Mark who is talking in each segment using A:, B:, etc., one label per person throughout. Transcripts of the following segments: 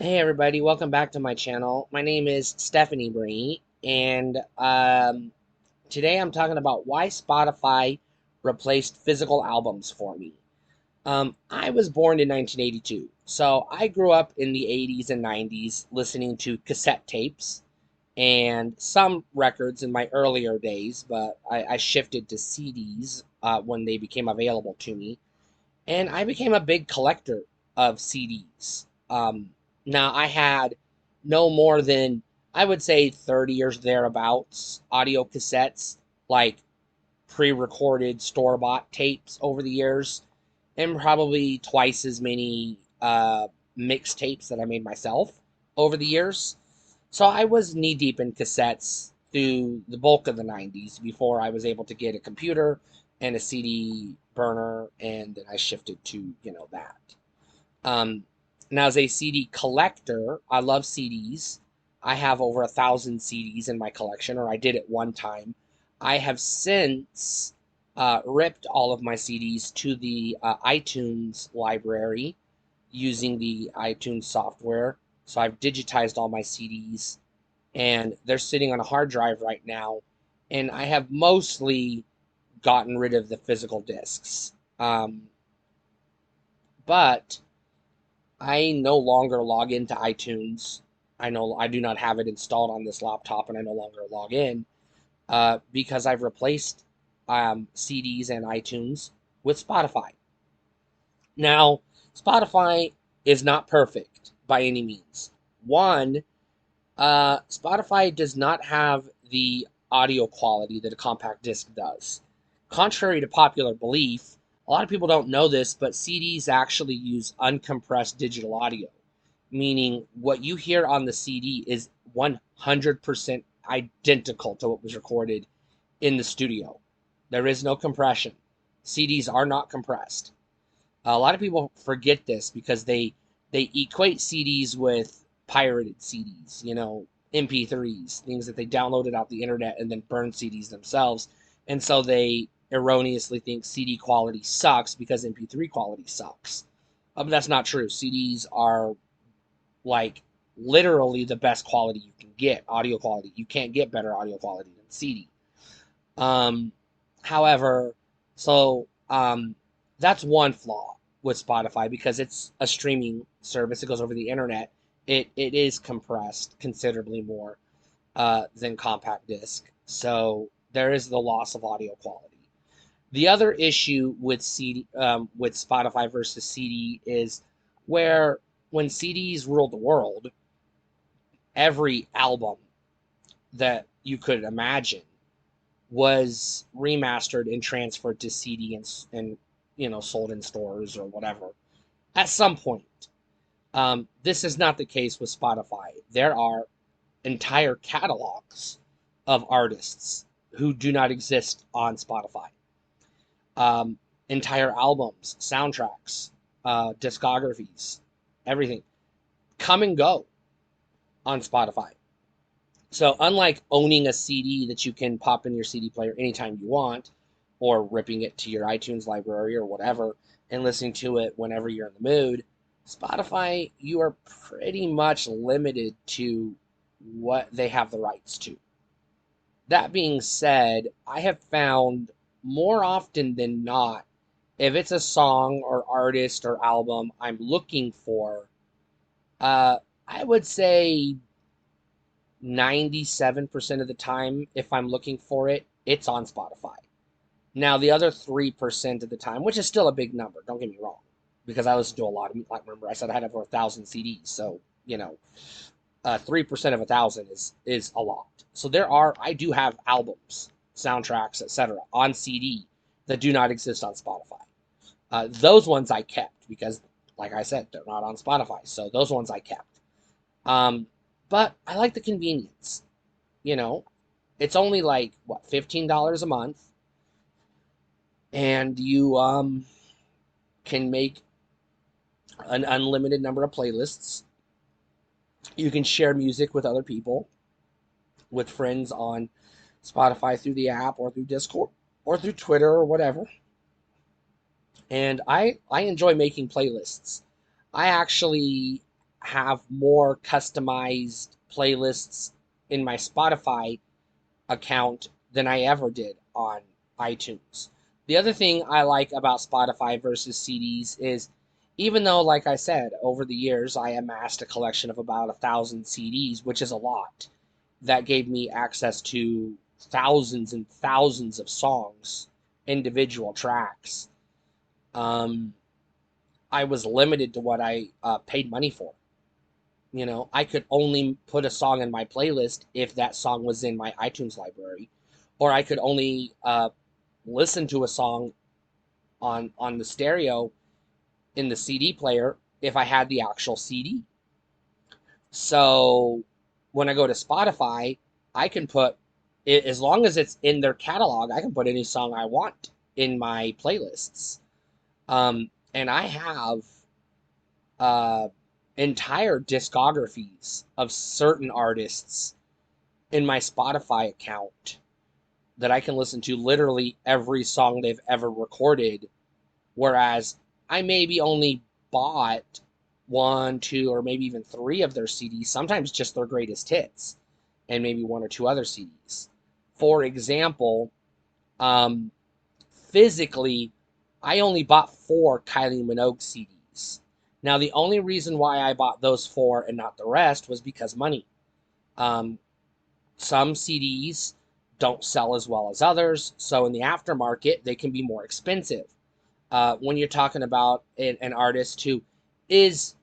A: Hey everybody, welcome back to my channel. My name is Stephanie Bree, and today I'm talking about why Spotify replaced physical albums for me. I was born in 1982, so I grew up in the 80s and 90s listening to cassette tapes and some records in my earlier days, but I shifted to CDs when they became available to me. And I became a big collector of CDs. Now I had no more than, I would say, 30 or thereabouts audio cassettes, like pre-recorded store-bought tapes over the years, and probably twice as many mixtapes that I made myself over the years. So I was knee deep in cassettes through the bulk of the 90s before I was able to get a computer and a CD burner, and then I shifted to, that. Um, Now, as a CD collector, I love CDs. I have over 1,000 CDs in my collection, or I did at one time. I have since ripped all of my CDs to the iTunes library using the iTunes software. So I've digitized all my CDs and they're sitting on a hard drive right now. And I have mostly gotten rid of the physical discs. But I no longer log into iTunes. I know I do not have it installed on this laptop, and I no longer log in because I've replaced CDs and iTunes with Spotify. Now, Spotify is not perfect by any means. One, Spotify does not have the audio quality that a compact disc does. Contrary to popular belief, a lot of people don't know this, but CDs actually use uncompressed digital audio, meaning what you hear on the CD is 100% identical to what was recorded in the studio. There is no compression. CDs are not compressed. A lot of people forget this because they equate CDs with pirated CDs, MP3s, things that they downloaded out the internet and then burned CDs themselves. And so they erroneously think CD quality sucks because MP3 quality sucks. But that's not true. CDs are like literally the best quality you can get, audio quality. You can't get better audio quality than CD. Um, However, so that's one flaw with Spotify because it's a streaming service. It goes over the internet. It is compressed considerably more than compact disc. So there is the loss of audio quality. The other issue with with Spotify versus CD is where when CDs ruled the world, every album that you could imagine was remastered and transferred to CD and sold in stores or whatever at some point. This is not the case with Spotify. There are entire catalogs of artists who do not exist on Spotify. Um, Entire albums, soundtracks, discographies, everything come and go on Spotify. So unlike owning a CD that you can pop in your CD player anytime you want, or ripping it to your iTunes library or whatever and listening to it whenever you're in the mood, Spotify, you are pretty much limited to what they have the rights to. That being said, I have found more often than not, if it's a song or artist or album I'm looking for, uh, I would say 97% of the time, if I'm looking for it, it's on Spotify. Now, the other 3% of the time, which is still a big number, don't get me wrong, because I listen to a lot of, like, remember I said I had over 1,000 CDs, so, 3% of 1,000 is a lot. So I do have albums, soundtracks, etc. on CD that do not exist on Spotify. Those ones I kept because, like I said, they're not on Spotify, so those ones I kept. Um, but I like the convenience. You know, it's only like what, $15 a month, and you can make an unlimited number of playlists. You can share music with other people, with friends on Spotify through the app or through Discord or through Twitter or whatever. And I enjoy making playlists. I actually have more customized playlists in my Spotify account than I ever did on iTunes. The other thing I like about Spotify versus CDs is, even though, like I said, over the years I amassed a collection of about 1,000 CDs, which is a lot, that gave me access to thousands and thousands of songs, individual tracks. Um, I was limited to what I paid money for. You know, I could only put a song in my playlist if that song was in my iTunes library, or I could only listen to a song on the stereo in the CD player if I had the actual CD. So when I go to Spotify, I can put it, as long as it's in their catalog, I can put any song I want in my playlists. And I have uh, entire discographies of certain artists in my Spotify account that I can listen to literally every song they've ever recorded, whereas I maybe only bought one, two, or maybe even three of their CDs, sometimes just their greatest hits, and maybe one or two other CDs. For example, um, physically, I only bought four Kylie Minogue CDs. Now, the only reason why I bought those four and not the rest was because money. Um, some CDs don't sell as well as others, so in the aftermarket, they can be more expensive. When you're talking about an artist who is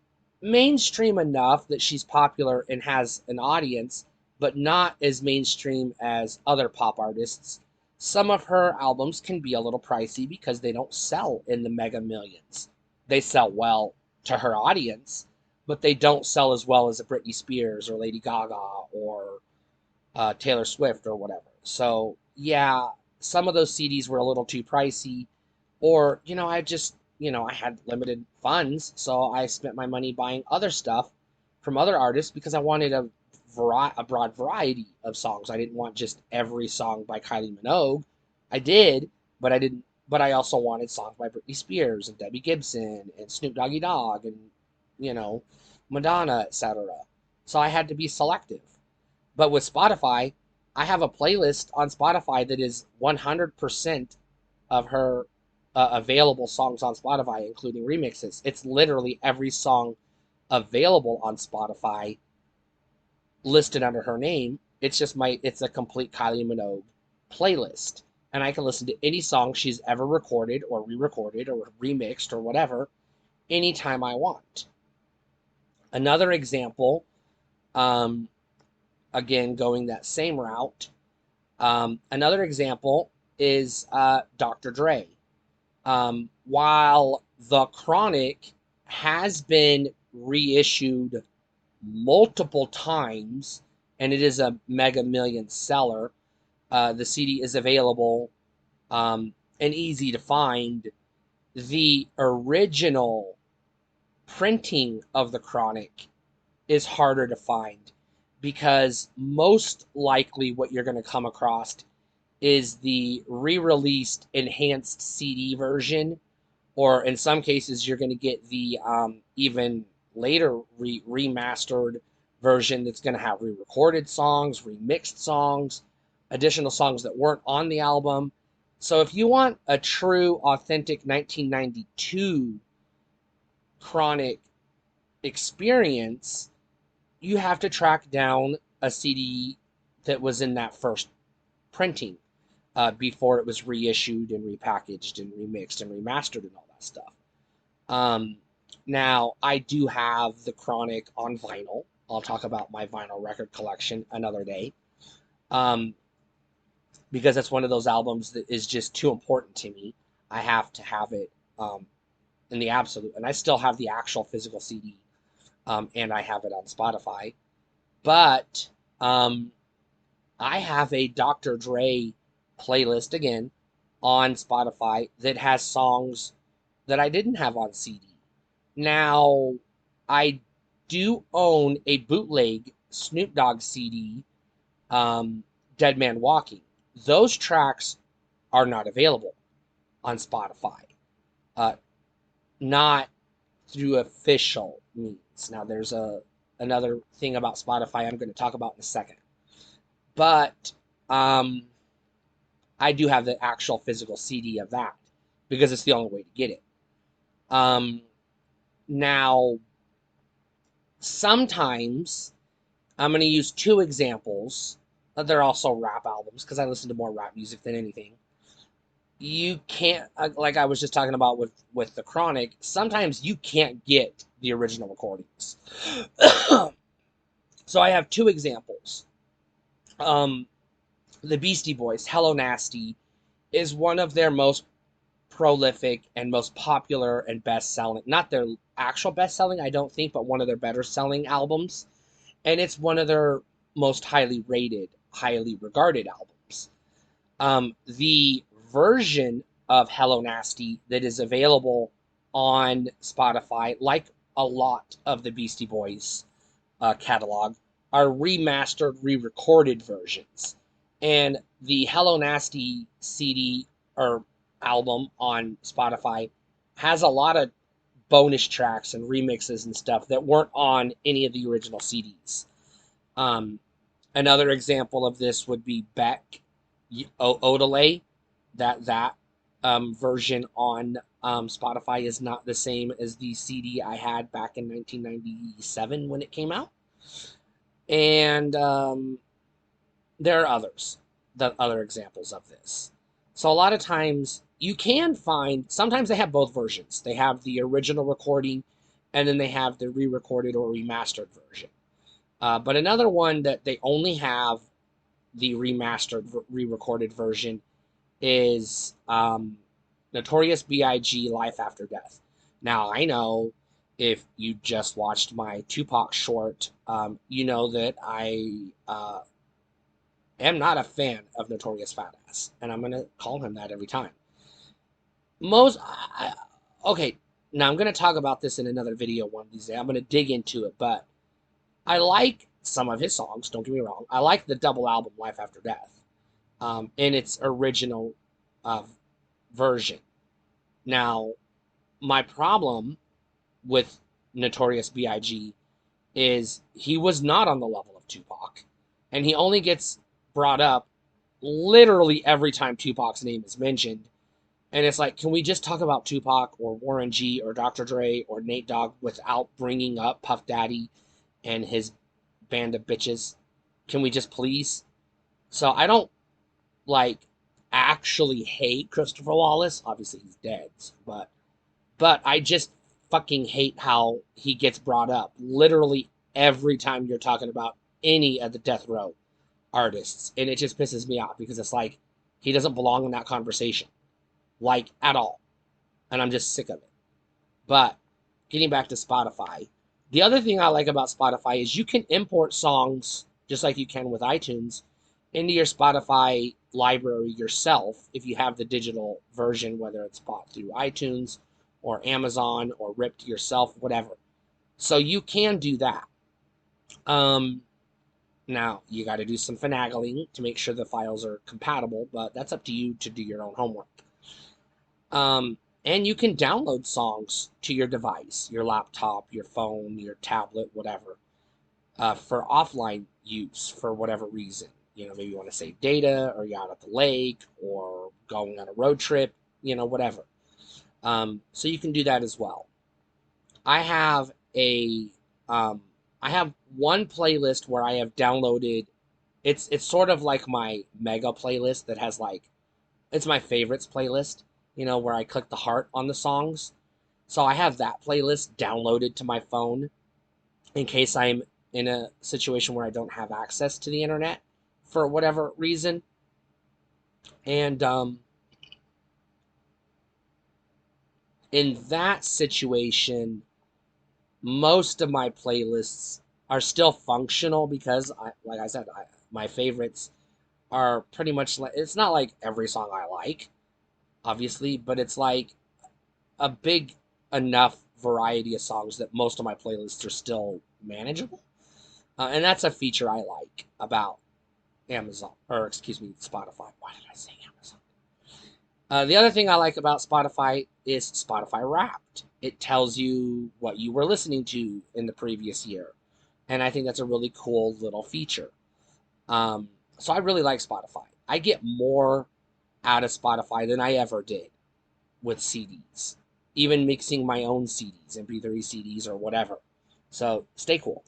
A: mainstream enough that she's popular and has an audience, but not as mainstream as other pop artists, some of her albums can be a little pricey because they don't sell in the mega millions. They sell well to her audience, but they don't sell as well as a Britney Spears or Lady Gaga or Taylor Swift or whatever. So yeah, some of those CDs were a little too pricey, or I just I had limited funds, so I spent my money buying other stuff from other artists because I wanted a broad variety of songs. I didn't want just every song by Kylie Minogue. I did, but I didn't. But I also wanted songs by Britney Spears and Debbie Gibson and Snoop Doggy Dogg and you know Madonna, etc. So I had to be selective. But with Spotify, I have a playlist on Spotify that is 100% of her available songs on Spotify, including remixes. It's literally every song available on Spotify listed under her name. It's a complete Kylie Minogue playlist. And I can listen to any song she's ever recorded or re-recorded or remixed or whatever anytime I want. Another example, um, again, going that same route, another example is Dr. Dre. While The Chronic has been reissued multiple times and it is a mega million seller, the CD is available and easy to find. The original printing of The Chronic is harder to find because most likely what you're going to come across is the re-released enhanced CD version, or in some cases you're going to get the even later remastered version that's going to have re-recorded songs, remixed songs, additional songs that weren't on the album. So if you want a true, authentic 1992 Chronic experience, you have to track down a CD that was in that first printing before it was reissued and repackaged and remixed and remastered and all that stuff. Um, Now, I do have the Chronic on vinyl. I'll talk about my vinyl record collection another day, um, because that's one of those albums that is just too important to me. I have to have it um, in the absolute, and I still have the actual physical CD, and I have it on Spotify. But um, I have a Dr. Dre playlist again on Spotify that has songs that I didn't have on CD. Now, I do own a bootleg Snoop Dogg CD, um, Dead Man Walking. Those tracks are not available on Spotify. Uh, Not through official means. Now, there's another thing about Spotify I'm going to talk about in a second, but um, I do have the actual physical CD of that because it's the only way to get it. Um, Now, sometimes I'm going to use two examples. They're also rap albums because I listen to more rap music than anything. You can't, like I was just talking about with the Chronic. Sometimes you can't get the original recordings. So I have two examples. Um, the Beastie Boys, Hello Nasty, is one of their most prolific and most popular and best selling, not their actual best selling, I don't think, but one of their better selling albums. And it's one of their most highly rated, highly regarded albums. The version of Hello Nasty that is available on Spotify, like a lot of the Beastie Boys catalog, are remastered, re-recorded versions. And the Hello Nasty CD or album on Spotify has a lot of bonus tracks and remixes and stuff that weren't on any of the original CDs. Um, Another example of this would be Beck Odelay. That version on Spotify is not the same as the CD I had back in 1997 when it came out. And there are other examples of this. So a lot of times you can find, sometimes they have both versions. They have the original recording and then they have the re-recorded or remastered version. But another one that they only have the remastered, re-recorded version is Notorious B.I.G. Life After Death. Now, I know if you just watched my Tupac short, you know that I am not a fan of Notorious Fat Ass, and I'm going to call him that every time. Okay, now I'm going to talk about this in another video one of these days. I'm going to dig into it, but I like some of his songs, don't get me wrong. I like the double album, Life After Death, in its original uh, version. Now, my problem with Notorious B.I.G. is he was not on the level of Tupac, and he only gets brought up literally every time Tupac's name is mentioned. And it's like, can we just talk about Tupac or Warren G or Dr. Dre or Nate Dogg without bringing up Puff Daddy and his band of bitches? Can we just please? So I don't like actually hate Christopher Wallace. Obviously he's dead, but I just fucking hate how he gets brought up literally every time you're talking about any of the Death Row artists, and it just pisses me off because it's like he doesn't belong in that conversation, like at all, and I'm just sick of it. But getting back to Spotify, the other thing I like about Spotify is you can import songs just like you can with iTunes into your Spotify library yourself if you have the digital version, whether it's bought through iTunes or Amazon or ripped yourself, whatever. So you can do that. Um, Now you got to do some finagling to make sure the files are compatible, but that's up to you to do your own homework. And you can download songs to your device, your laptop, your phone, your tablet, whatever, for offline use for whatever reason. You know, maybe you want to save data, or you're out at the lake, or going on a road trip, whatever. So you can do that as well. I have a, um, I have one playlist where I have downloaded. It's sort of like my mega playlist that has like, it's my favorites playlist. Where I click the heart on the songs. So I have that playlist downloaded to my phone in case I'm in a situation where I don't have access to the internet for whatever reason. And in that situation, most of my playlists are still functional because, like I said, my favorites are pretty much like, it's not like every song I like, obviously, but it's like a big enough variety of songs that most of my playlists are still manageable. And that's a feature I like about Amazon, or excuse me, Spotify. Why did I say Amazon? The other thing I like about Spotify is Spotify Wrapped. It tells you what you were listening to in the previous year. And I think that's a really cool little feature. Um, so I really like Spotify. I get more out of Spotify than I ever did with CDs, even mixing my own CDs, MP3 CDs or whatever. So stay cool.